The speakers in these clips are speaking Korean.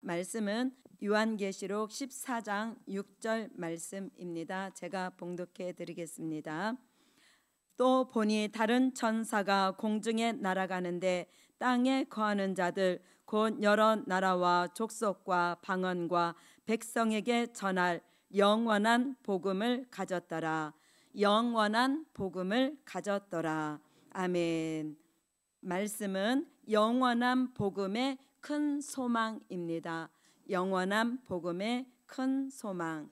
말씀은 요한계시록 14장 6절 말씀입니다. 제가 봉독해 드리겠습니다. 또 보니 다른 천사가 공중에 날아가는데 땅에 거하는 자들 곧 여러 나라와 족속과 방언과 백성에게 전할 영원한 복음을 가졌더라. 영원한 복음을 가졌더라. 아멘. 말씀은 영원한 복음의 큰 소망입니다. 영원한 복음의 큰 소망.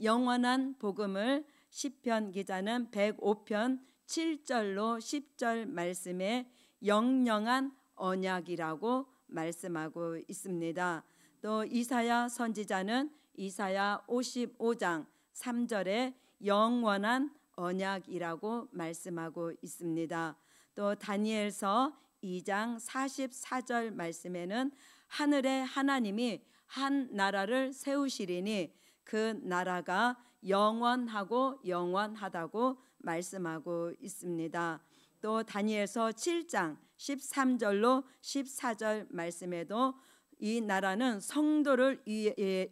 영원한 복음을 시편 기자는 105편 7절로 10절 말씀에 영영한 언약이라고 말씀하고 있습니다. 또 이사야 선지자는 이사야 55장 3절에 영원한 언약이라고 말씀하고 있습니다. 또 다니엘서 2장 44절 말씀에는 하늘의 하나님이 한 나라를 세우시리니 그 나라가 영원하고 영원하다고 말씀하고 있습니다. 또 다니엘서 7장 13절로 14절 말씀에도 이 나라는 성도를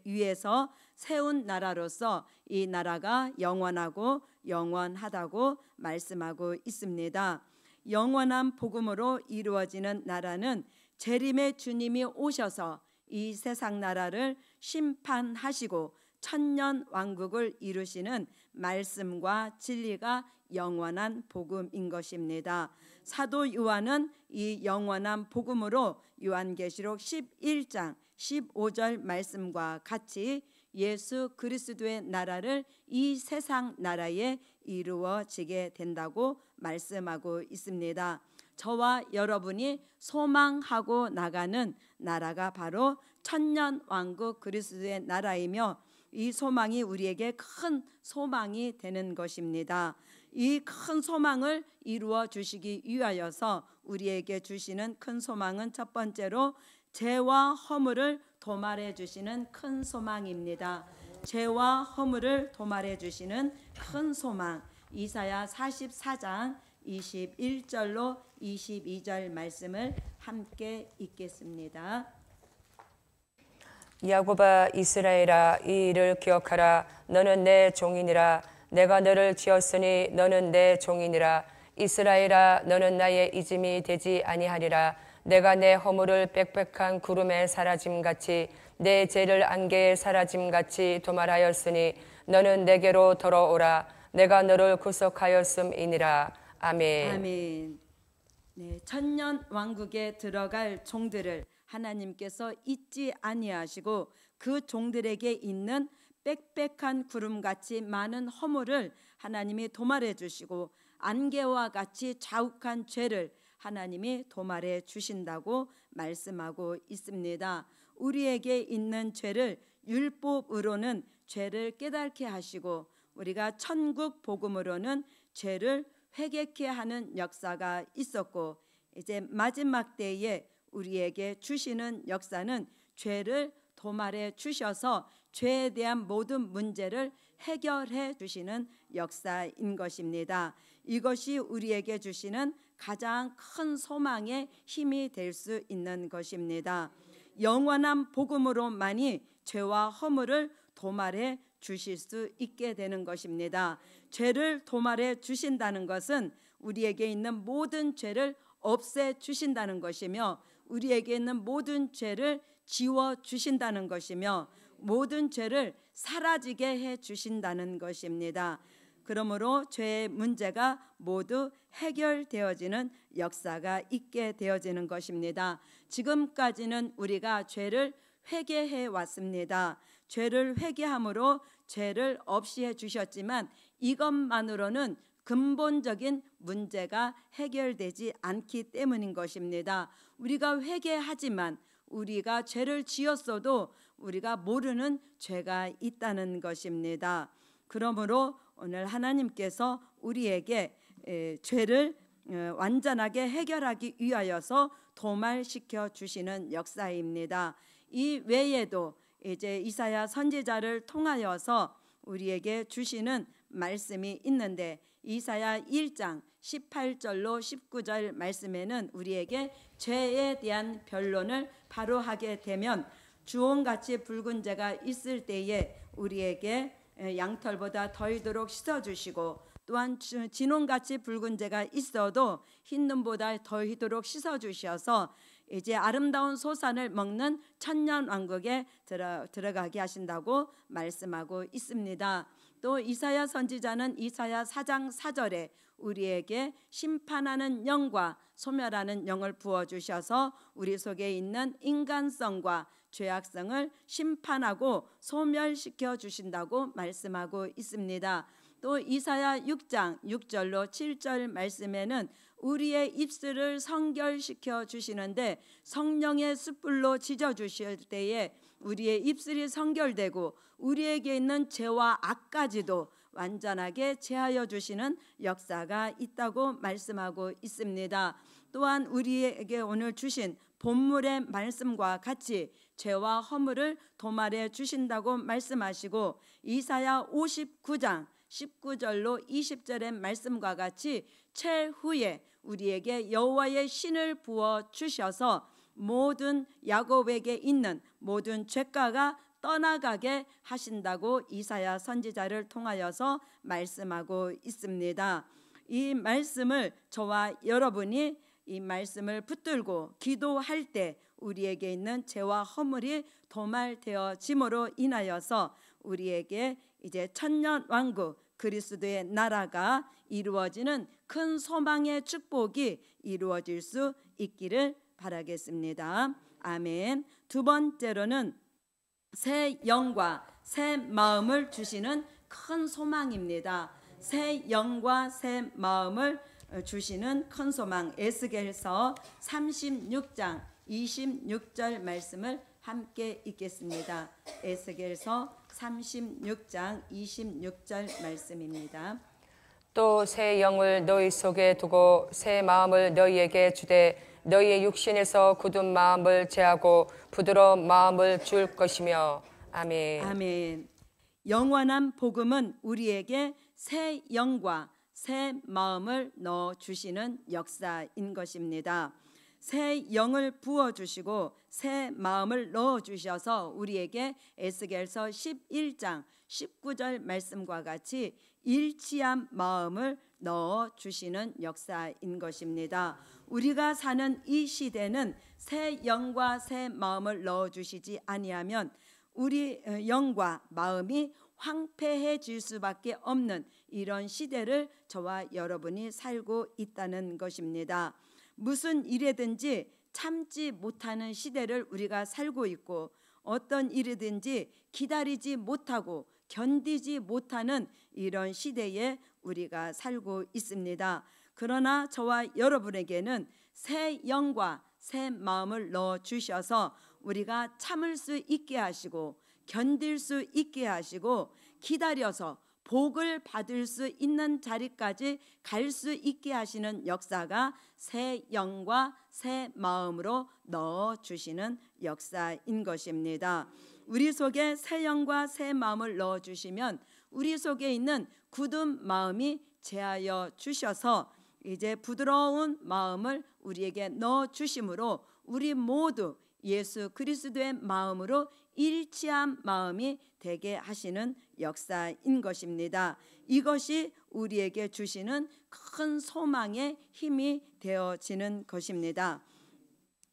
위해서 세운 나라로서 이 나라가 영원하고 영원하다고 말씀하고 있습니다. 영원한 복음으로 이루어지는 나라는 재림의 주님이 오셔서 이 세상 나라를 심판하시고 천년 왕국을 이루시는 말씀과 진리가 영원한 복음인 것입니다. 사도 요한은 이 영원한 복음으로 요한계시록 11장 15절 말씀과 같이 예수 그리스도의 나라를 이 세상 나라에 이루어지게 된다고 말씀하고 있습니다. 저와 여러분이 소망하고 나가는 나라가 바로 천년 왕국 그리스도의 나라이며 이 소망이 우리에게 큰 소망이 되는 것입니다. 이 큰 소망을 이루어 주시기 위하여서 우리에게 주시는 큰 소망은 첫 번째로 죄와 허물을 도말해 주시는 큰 소망입니다. 죄와 허물을 도말해 주시는 큰 소망. 이사야 44장 21절로 22절 말씀을 함께 읽겠습니다. 야곱아 이스라엘아 이 일을 기억하라. 너는 내 종이니라. 내가 너를 지었으니 너는 내 종이니라. 이스라엘아 너는 나의 이짐이 되지 아니하리라. 내가 내 허물을 빽빽한 구름에 사라짐같이 내 죄를 안개에 사라짐같이 도말하였으니 너는 내게로 돌아오라. 내가 너를 구속하였음이니라. 아멘. 아멘. 네, 천년 왕국에 들어갈 종들을 하나님께서 잊지 아니하시고 그 종들에게 있는 빽빽한 구름같이 많은 허물을 하나님이 도말해 주시고 안개와 같이 자욱한 죄를 하나님이 도말해 주신다고 말씀하고 있습니다. 우리에게 있는 죄를 율법으로는 죄를 깨닫게 하시고 우리가 천국 복음으로는 죄를 회개케 하는 역사가 있었고 이제 마지막 때에 우리에게 주시는 역사는 죄를 도말해 주셔서 죄에 대한 모든 문제를 해결해 주시는 역사인 것입니다. 이것이 우리에게 주시는 가장 큰 소망의 힘이 될 수 있는 것입니다. 영원한 복음으로만이 죄와 허물을 도말해 주실 수 있게 되는 것입니다. 죄를 도말해 주신다는 것은 우리에게 있는 모든 죄를 없애 주신다는 것이며 우리에게 있는 모든 죄를 지워 주신다는 것이며 모든 죄를 사라지게 해 주신다는 것입니다. 그러므로 죄의 문제가 모두 해결되어지는 역사가 있게 되어지는 것입니다. 지금까지는 우리가 죄를 회개해 왔습니다. 죄를 회개함으로 죄를 없이 해 주셨지만 이것만으로는 근본적인 문제가 해결되지 않기 때문인 것입니다. 우리가 회개하지만 우리가 죄를 지었어도 우리가 모르는 죄가 있다는 것입니다. 그러므로 오늘 하나님께서 우리에게 죄를 완전하게 해결하기 위하여서 도말시켜 주시는 역사입니다. 이 외에도 이제 이사야 선지자를 통하여서 우리에게 주시는 말씀이 있는데 이사야 1장 18절로 19절 말씀에는 우리에게 죄에 대한 변론을 바로 하게 되면 주홍같이 붉은 재가 있을 때에 우리에게 양털보다 더이도록 씻어주시고, 또한 진홍같이 붉은 재가 있어도 흰 눈보다 더이도록 씻어주셔서 이제 아름다운 소산을 먹는 천년 왕국에 들어가게 하신다고 말씀하고 있습니다. 또 이사야 선지자는 이사야 4장 4절에 우리에게 심판하는 영과 소멸하는 영을 부어주셔서 우리 속에 있는 인간성과 죄악성을 심판하고 소멸시켜 주신다고 말씀하고 있습니다. 또 이사야 6장 6절로 7절 말씀에는 우리의 입술을 성결시켜 주시는데 성령의 숯불로 지져 주실 때에 우리의 입술이 성결되고 우리에게 있는 죄와 악까지도 완전하게 제하여 주시는 역사가 있다고 말씀하고 있습니다. 또한 우리에게 오늘 주신 본문의 말씀과 같이 죄와 허물을 도말해 주신다고 말씀하시고, 이사야 59장 19절로 20절의 말씀과 같이 최후에 우리에게 여호와의 신을 부어 주셔서 모든 야곱에게 있는 모든 죄가가 떠나가게 하신다고 이사야 선지자를 통하여서 말씀하고 있습니다. 이 말씀을 저와 여러분이 이 말씀을 붙들고 기도할 때 우리에게 있는 죄와 허물이 도말되어짐으로 인하여서 우리에게 이제 천년 왕국 그리스도의 나라가 이루어지는 큰 소망의 축복이 이루어질 수 있기를 바라겠습니다. 아멘. 두 번째로는 새 영과 새 마음을 주시는 큰 소망입니다. 새 영과 새 마음을 주시는 큰 소망, 에스겔서 36장 26절 말씀을 함께 읽겠습니다. 에스겔서 36장 26절 말씀입니다. 또 새 영을 너희 속에 두고 새 마음을 너희에게 주되 너희의 육신에서 굳은 마음을 제하고 부드러운 마음을 줄 것이며. 아멘. 아멘. 영원한 복음은 우리에게 새 영과 새 마음을 넣어 주시는 역사인 것입니다. 새 영을 부어 주시고 새 마음을 넣어 주셔서 우리에게 에스겔서 11장 19절 말씀과 같이 일치한 마음을 넣어 주시는 역사인 것입니다. 우리가 사는 이 시대는 새 영과 새 마음을 넣어 주시지 아니하면 우리 영과 마음이 황폐해질 수밖에 없는 이런 시대를 저와 여러분이 살고 있다는 것입니다. 무슨 일이든지 참지 못하는 시대를 우리가 살고 있고, 어떤 일이든지 기다리지 못하고 견디지 못하는 이런 시대에 우리가 살고 있습니다. 그러나 저와 여러분에게는 새 영과 새 마음을 넣어 주셔서 우리가 참을 수 있게 하시고 견딜 수 있게 하시고 기다려서 복을 받을 수 있는 자리까지 갈 수 있게 하시는 역사가 새 영과 새 마음으로 넣어 주시는 역사인 것입니다. 우리 속에 새 영과 새 마음을 넣어 주시면 우리 속에 있는 굳은 마음이 제하여 주셔서 이제 부드러운 마음을 우리에게 넣어 주심으로 우리 모두 예수 그리스도의 마음으로 일치한 마음이 되게 하시는 역사인 것입니다. 이것이 우리에게 주시는 큰 소망의 힘이 되어지는 것입니다.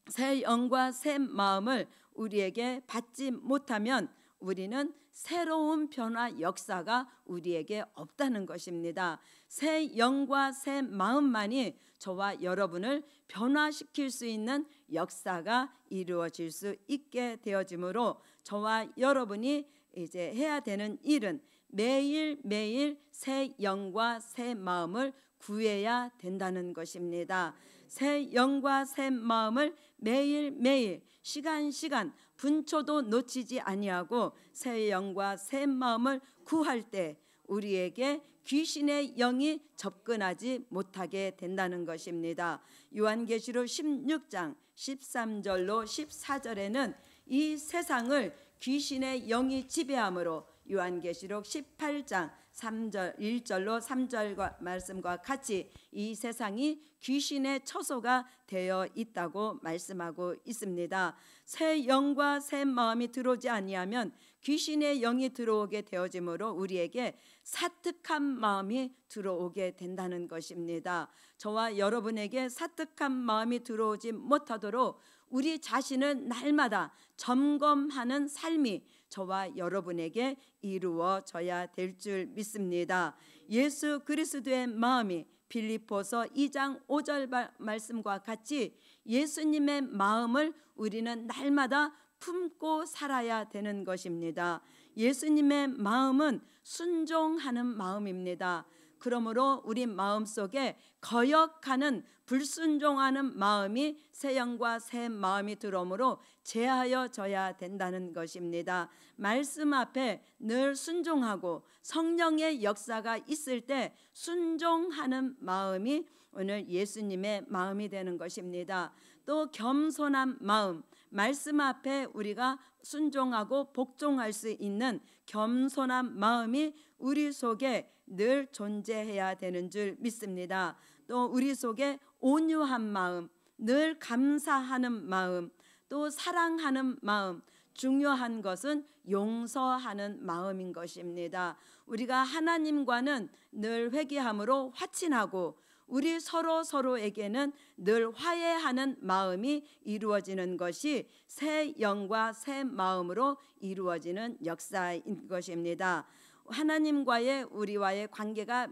새 영과 새 마음을 우리에게 받지 못하면 우리는 새로운 변화 역사가 우리에게 없다는 것입니다. 새 영과 새 마음만이 저와 여러분을 변화시킬 수 있는 역사가 이루어질 수 있게 되어지므로 저와 여러분이 이제 해야 되는 일은 매일매일 새 영과 새 마음을 구해야 된다는 것입니다. 새 영과 새 마음을 매일매일 시간 분초도 놓치지 아니하고 새 영과 새 마음을 구할 때 우리에게 귀신의 영이 접근하지 못하게 된다는 것입니다. 요한계시록 16장 13절로 14절에는 이 세상을 귀신의 영이 지배함으로 요한계시록 18장 3절 1절로 3절과 말씀과 같이 이 세상이 귀신의 처소가 되어 있다고 말씀하고 있습니다. 새 영과 새 마음이 들어오지 아니하면 귀신의 영이 들어오게 되어지므로 우리에게 사특한 마음이 들어오게 된다는 것입니다. 저와 여러분에게 사특한 마음이 들어오지 못하도록 우리 자신을 날마다 점검하는 삶이 저와 여러분에게 이루어져야 될 줄 믿습니다. 예수 그리스도의 마음이 빌립보서 2장 5절 말씀과 같이 예수님의 마음을 우리는 날마다 품고 살아야 되는 것입니다. 예수님의 마음은 순종하는 마음입니다. 그러므로 우리 마음속에 거역하는 불순종하는 마음이 새 영과 새 마음이 들어오므로 제하여져야 된다는 것입니다. 말씀 앞에 늘 순종하고 성령의 역사가 있을 때 순종하는 마음이 오늘 예수님의 마음이 되는 것입니다. 또 겸손한 마음, 말씀 앞에 우리가 순종하고 복종할 수 있는 겸손한 마음이 우리 속에 늘 존재해야 되는 줄 믿습니다. 또 우리 속에 온유한 마음, 늘 감사하는 마음, 또 사랑하는 마음, 중요한 것은 용서하는 마음인 것입니다. 우리가 하나님과는 늘 회개함으로 화친하고 우리 서로에게는 늘 화해하는 마음이 이루어지는 것이 새 영과 새 마음으로 이루어지는 역사인 것입니다. 하나님과의 우리와의 관계가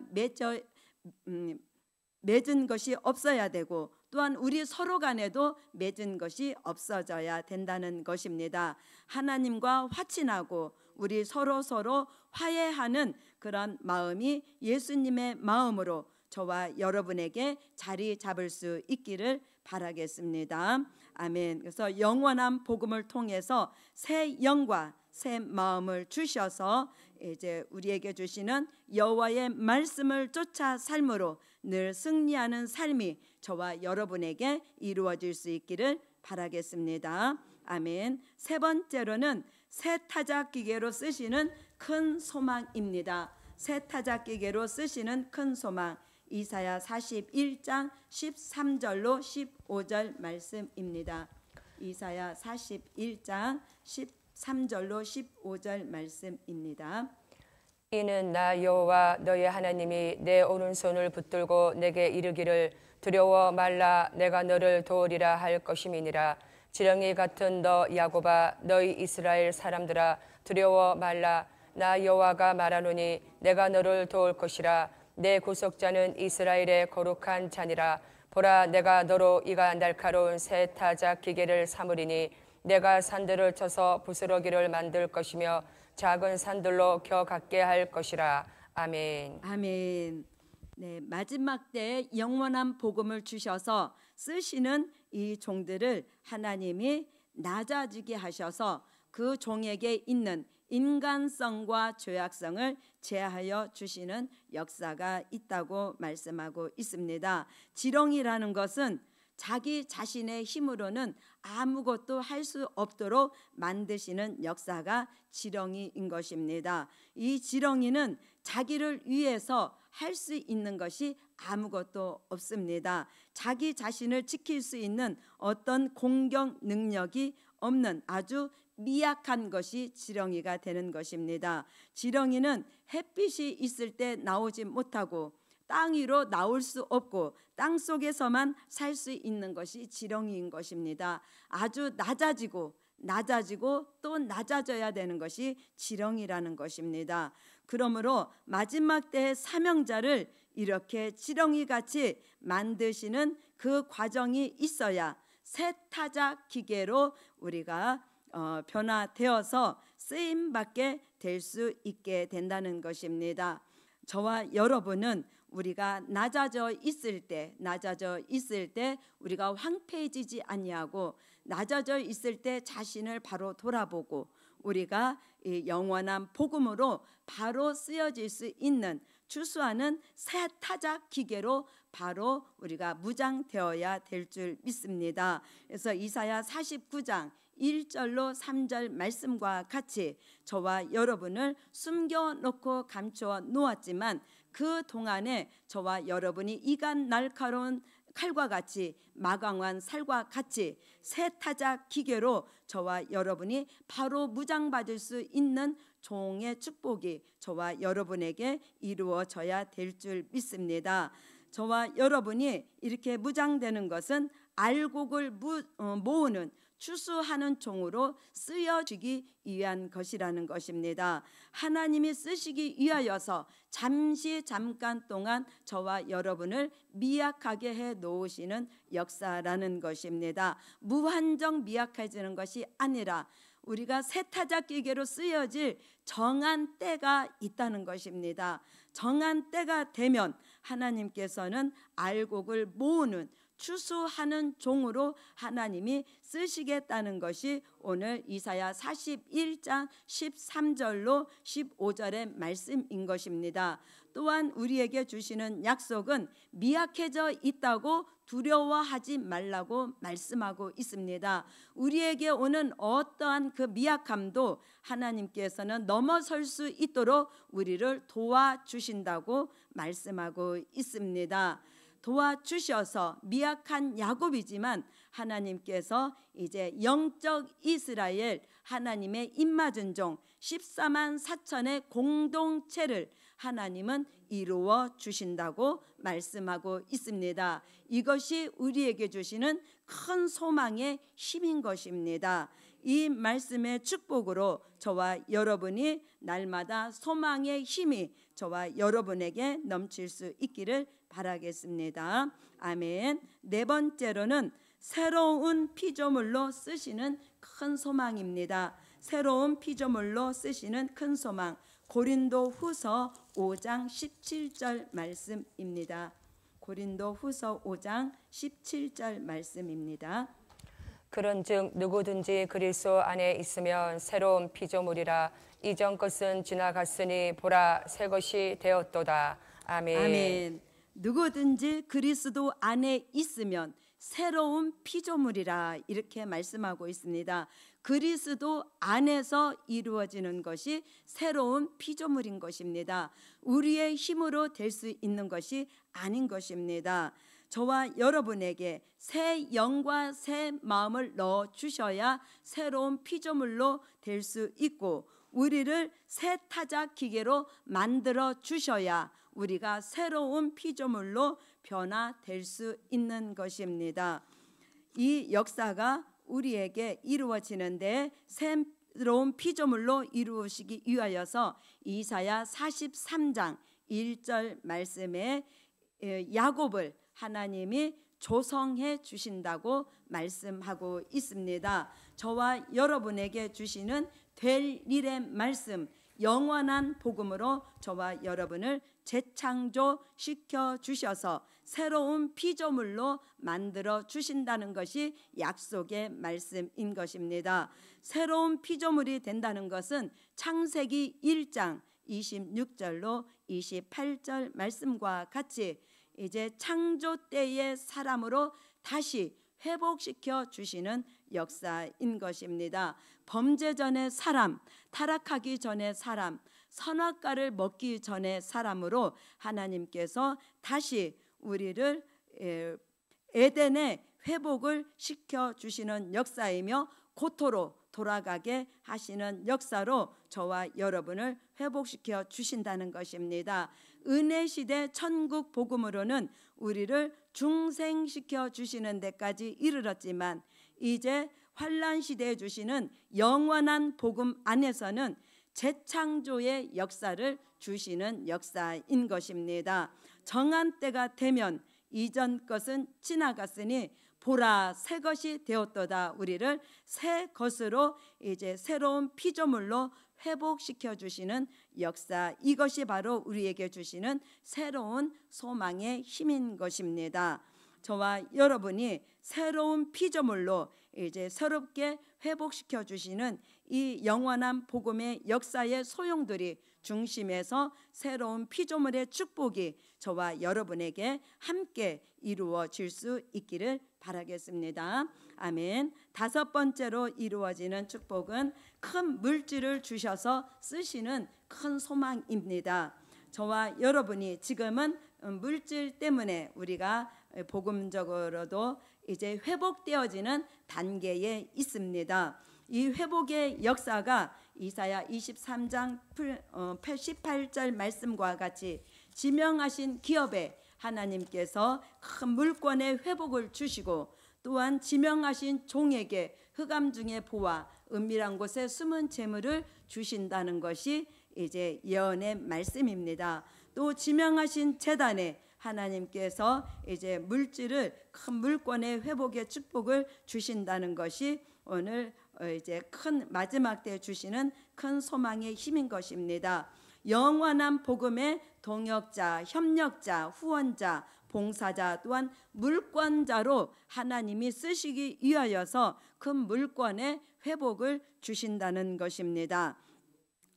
맺은 것이 없어야 되고 또한 우리 서로 간에도 맺은 것이 없어져야 된다는 것입니다. 하나님과 화친하고 우리 서로 화해하는 그런 마음이 예수님의 마음으로 저와 여러분에게 자리 잡을 수 있기를 바라겠습니다. 아멘. 그래서 영원한 복음을 통해서 새 영과 새 마음을 주셔서 이제 우리에게 주시는 여호와의 말씀을 쫓아 삶으로 늘 승리하는 삶이 저와 여러분에게 이루어질 수 있기를 바라겠습니다. 아멘. 세 번째로는 새 타작 기계로 쓰시는 큰 소망입니다. 새 타작 기계로 쓰시는 큰 소망. 이사야 41장 13절로 15절 말씀입니다. 이사야 41장 13절로 15절 말씀입니다. 이는 나 여호와 너의 하나님이 내 오른손을 붙들고 내게 이르기를 두려워 말라 내가 너를 도우리라 할 것임이니라. 지렁이 같은 너 야곱아 너희 이스라엘 사람들아 두려워 말라. 나 여호와가 말하노니 내가 너를 도울 것이라. 내 구속자는 이스라엘의 거룩한 자니라. 보라 내가 너로 이가 날카로운 새 타작 기계를 삼으리니 내가 산들을 쳐서 부스러기를 만들 것이며 작은 산들로 겨 갖게 할 것이라. 아멘. 아멘. 네, 마지막 때에 영원한 복음을 주셔서 쓰시는 이 종들을 하나님이 낮아지게 하셔서 그 종에게 있는 인간성과 죄악성을 제하여 주시는 역사가 있다고 말씀하고 있습니다. 지렁이라는 것은 자기 자신의 힘으로는 아무것도 할 수 없도록 만드시는 역사가 지렁이인 것입니다. 이 지렁이는 자기를 위해서 할 수 있는 것이 아무것도 없습니다. 자기 자신을 지킬 수 있는 어떤 공격 능력이 없는 아주 미약한 것이 지렁이가 되는 것입니다. 지렁이는 햇빛이 있을 때 나오지 못하고 땅 위로 나올 수 없고 땅 속에서만 살 수 있는 것이 지렁이인 것입니다. 아주 낮아지고 또 낮아져야 되는 것이 지렁이라는 것입니다. 그러므로 마지막 때의 사명자를 이렇게 지렁이같이 만드시는 그 과정이 있어야 새 타작 기계로 우리가 변화되어서 쓰임받게 될 수 있게 된다는 것입니다. 저와 여러분은 우리가 낮아져 있을 때 우리가 황폐해지지 아니하고 낮아져 있을 때 자신을 바로 돌아보고 우리가 이 영원한 복음으로 바로 쓰여질 수 있는 추수하는 새 타작 기계로 바로 우리가 무장되어야 될 줄 믿습니다. 그래서 이사야 49장 1절로 3절 말씀과 같이 저와 여러분을 숨겨놓고 감추어 놓았지만 그 동안에 저와 여러분이 이간 날카로운 칼과 같이 마광한 살과 같이 새 타작 기계로 저와 여러분이 바로 무장받을 수 있는 종의 축복이 저와 여러분에게 이루어져야 될 줄 믿습니다. 저와 여러분이 이렇게 무장되는 것은 알곡을 모으는 추수하는 종으로 쓰여지기 위한 것이라는 것입니다. 하나님이 쓰시기 위하여서 잠깐 동안 저와 여러분을 미약하게 해 놓으시는 역사라는 것입니다. 무한정 미약해지는 것이 아니라 우리가 세타작 기계로 쓰여질 정한 때가 있다는 것입니다. 정한 때가 되면 하나님께서는 알곡을 모으는 추수하는 종으로 하나님이 쓰시겠다는 것이 오늘 이사야 41장 13절로 15절의 말씀인 것입니다. 또한 우리에게 주시는 약속은 미약해져 있다고 두려워하지 말라고 말씀하고 있습니다. 우리에게 오는 어떠한 그 미약함도 하나님께서는 넘어설 수 있도록 우리를 도와주신다고 말씀하고 있습니다. 도와주셔서 미약한 야곱이지만 하나님께서 이제 영적 이스라엘 하나님의 입맞은 종 14만 4천의 공동체를 하나님은 이루어 주신다고 말씀하고 있습니다. 이것이 우리에게 주시는 큰 소망의 힘인 것입니다. 이 말씀의 축복으로 저와 여러분이 날마다 소망의 힘이 저와 여러분에게 넘칠 수 있기를 바라겠습니다. 아멘. 네 번째로는 새로운 피조물로 쓰시는 큰 소망입니다. 새로운 피조물로 쓰시는 큰 소망. 고린도후서 5장 17절 말씀입니다. 고린도후서 5장 17절 말씀입니다. 그런즉 누구든지 그리스도 안에 있으면 새로운 피조물이라 이전 것은 지나갔으니 보라 새 것이 되었도다. 아멘. 아멘. 누구든지 그리스도 안에 있으면 새로운 피조물이라 이렇게 말씀하고 있습니다. 그리스도 안에서 이루어지는 것이 새로운 피조물인 것입니다. 우리의 힘으로 될 수 있는 것이 아닌 것입니다. 저와 여러분에게 새 영과 새 마음을 넣어 주셔야 새로운 피조물로 될 수 있고 우리를 새 타작 기계로 만들어 주셔야 우리가 새로운 피조물로 변화될 수 있는 것입니다. 이 역사가 우리에게 이루어지는데 새로운 피조물로 이루어지기 위하여서 이사야 43장 1절 말씀에 야곱을 하나님이 조성해 주신다고 말씀하고 있습니다. 저와 여러분에게 주시는 될 일의 말씀, 영원한 복음으로 저와 여러분을 재창조시켜 주셔서 새로운 피조물로 만들어 주신다는 것이 약속의 말씀인 것입니다. 새로운 피조물이 된다는 것은 창세기 1장 26절로 28절 말씀과 같이 이제 창조 때의 사람으로 다시 회복시켜 주시는 역사인 것입니다. 범죄 전의 사람, 타락하기 전의 사람, 선악과를 먹기 전의 사람으로 하나님께서 다시 우리를 에덴의 회복을 시켜 주시는 역사이며 고토로 돌아가게 하시는 역사로 저와 여러분을 회복시켜 주신다는 것입니다. 은혜 시대 천국 복음으로는 우리를 중생시켜 주시는 데까지 이르렀지만 이제 환란 시대에 주시는 영원한 복음 안에서는 재창조의 역사를 주시는 역사인 것입니다. 정한 때가 되면 이전 것은 지나갔으니 보라 새 것이 되었도다. 우리를 새 것으로 이제 새로운 피조물로 회복시켜 주시는 역사, 이것이 바로 우리에게 주시는 새로운 소망의 힘인 것입니다. 저와 여러분이 새로운 피조물로 이제 새롭게 회복시켜 주시는 이 영원한 복음의 역사의 소용돌이 중심에서 새로운 피조물의 축복이 저와 여러분에게 함께 이루어질 수 있기를 바라겠습니다. 아멘. 다섯 번째로 이루어지는 축복은 큰 물질을 주셔서 쓰시는 큰 소망입니다. 저와 여러분이 지금은 물질 때문에 우리가 복음적으로도 이제 회복되어지는 단계에 있습니다. 이 회복의 역사가 이사야 23장 88절 말씀과 같이 지명하신 기업에 하나님께서 큰 물권의 회복을 주시고 또한 지명하신 종에게 흑암 중의 보화 은밀한 곳에 숨은 재물을 주신다는 것이 이제 예언의 말씀입니다. 또 지명하신 제단에 하나님께서 이제 물질을 큰 물권의 회복의 축복을 주신다는 것이 오늘 이제 큰 마지막 때 주시는 큰 소망의 힘인 것입니다. 영원한 복음의 동역자, 협력자, 후원자, 봉사자 또한 물권자로 하나님이 쓰시기 위하여서 큰 물권의 회복을 주신다는 것입니다.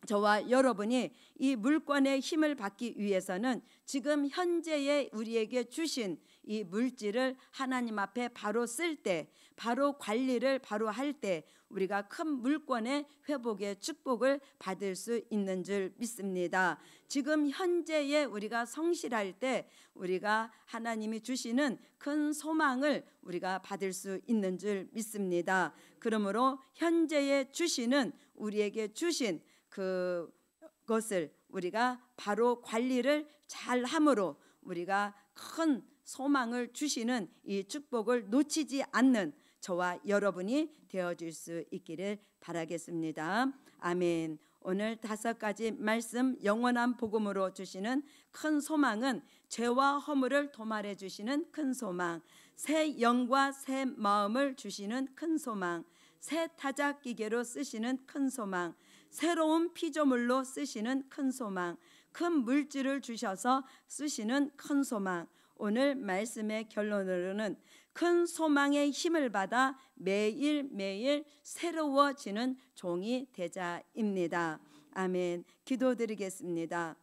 저와 여러분이 이 물권의 힘을 받기 위해서는 지금 현재의 우리에게 주신 이 물질을 하나님 앞에 바로 쓸 때, 바로 관리를 바로 할 때 우리가 큰 물권의 회복의 축복을 받을 수 있는 줄 믿습니다. 지금 현재의 우리가 성실할 때 우리가 하나님이 주시는 큰 소망을 우리가 받을 수 있는 줄 믿습니다. 그러므로 현재에 주시는 우리에게 주신 그것을 우리가 바로 관리를 잘 함으로 우리가 큰 소망을 주시는 이 축복을 놓치지 않는 저와 여러분이 되어줄 수 있기를 바라겠습니다. 아멘. 오늘 다섯 가지 말씀 영원한 복음으로 주시는 큰 소망은 죄와 허물을 도말해 주시는 큰 소망, 새 영과 새 마음을 주시는 큰 소망, 새 타작 기계로 쓰시는 큰 소망, 새로운 피조물로 쓰시는 큰 소망, 큰 물질을 주셔서 쓰시는 큰 소망. 오늘 말씀의 결론으로는 큰 소망의 힘을 받아 매일매일 새로워지는 종이 되자입니다. 아멘. 기도드리겠습니다.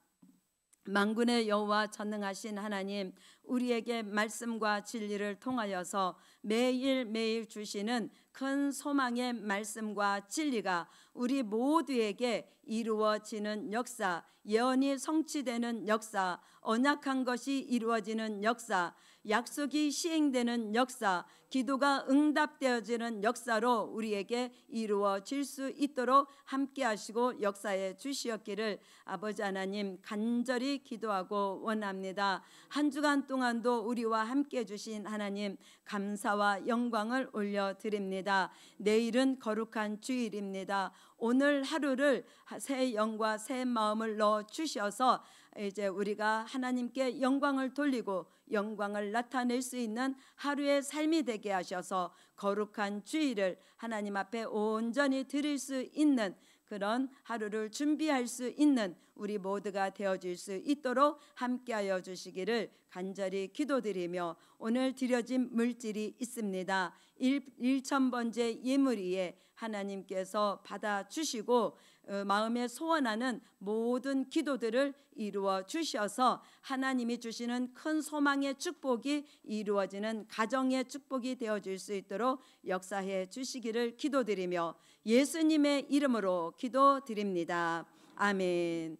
만군의 여호와 전능하신 하나님, 우리에게 말씀과 진리를 통하여서 매일매일 주시는 큰 소망의 말씀과 진리가 우리 모두에게 이루어지는 역사, 예언이 성취되는 역사, 언약한 것이 이루어지는 역사, 약속이 시행되는 역사, 기도가 응답되어지는 역사로 우리에게 이루어질 수 있도록 함께 하시고 역사해 주시었기를 아버지 하나님 간절히 기도하고 원합니다. 한 주간 동안도 우리와 함께 주신 하나님 감사와 영광을 올려드립니다. 내일은 거룩한 주일입니다. 오늘 하루를 새 영과 새 마음을 넣어 주셔서 이제 우리가 하나님께 영광을 돌리고 영광을 나타낼 수 있는 하루의 삶이 되게 하셔서 거룩한 주일을 하나님 앞에 온전히 드릴 수 있는 그런 하루를 준비할 수 있는 우리 모두가 되어질 수 있도록 함께하여 주시기를 간절히 기도드리며 오늘 드려진 물질이 있습니다. 1,000번째 예물위에 하나님께서 받아주시고 마음에 소원하는 모든 기도들을 이루어 주셔서 하나님이 주시는 큰 소망의 축복이 이루어지는 가정의 축복이 되어질 수 있도록 역사해 주시기를 기도드리며 예수님의 이름으로 기도드립니다. 아멘.